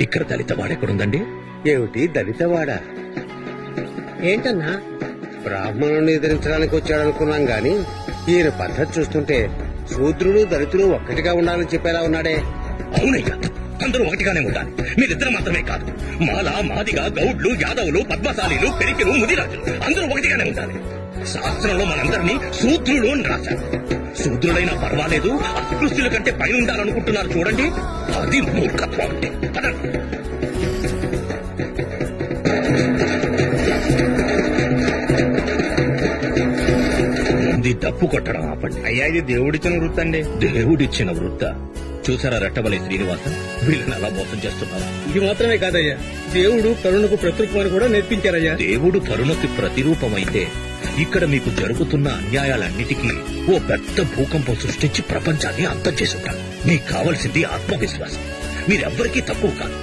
ఇక్కడ దళితవాడెక్కడుందండి? ఏమిటి దళితవాడ? ఏంటన్నా? బ్రాహ్మణుని ఎదిరించడానికి వచ్చాడనుకున్నాం గాని ఈయన పద్ధతి చూస్తుంటే శూద్రులు దళితులు ఒక్కటిగా ఉండాలని చెప్పేలా ఉన్నాడే. అవునయ్యా, అందరూ ఒకటిగానే ఉండాలి. మీరిద్దరు మాత్రమే కాదు, మాల, మాదిగ, గౌడ్లు, యాదవులు, పద్మశాలీలు, పెరికిలు, ముదిరాజులు అందరూ ఒకటిగానే ఉండాలి. శాస్త్రంలో మనందరినీ శూద్రులు అని రాశారు. శూద్రులైనా పర్వాలేదు, అస్పృశ్యుల కంటే పైన ఉండాలనుకుంటున్నారు చూడండి, అది మూర్ఖత్వం అంటే. ఇది డప్పు కొట్టడం ఆపండి. అయ్యా, ఇది దేవుడిచ్చిన వృత్తి అండి. దేవుడిచ్చిన వృత్త చూసారా? రెట్టబలి శ్రీనివాస వీళ్ళని అలా మోసం చేస్తున్నారు. ఇది మాత్రమే కాదయ్యా, దేవుడు కరుణకు ప్రతిరూపమని కూడా నేర్పించారయ్యా. దేవుడు కరుణకి ప్రతిరూపమైతే ఇక్కడ మీకు జరుగుతున్న అన్యాయాలన్నిటికీ ఓ పెద్ద భూకంపం సృష్టించి ప్రపంచాన్ని అంతం చేసి ఉంటారు. మీకు కావలసింది ఆత్మవిశ్వాసం. మీరెవ్వరికీ తక్కువ కాదు.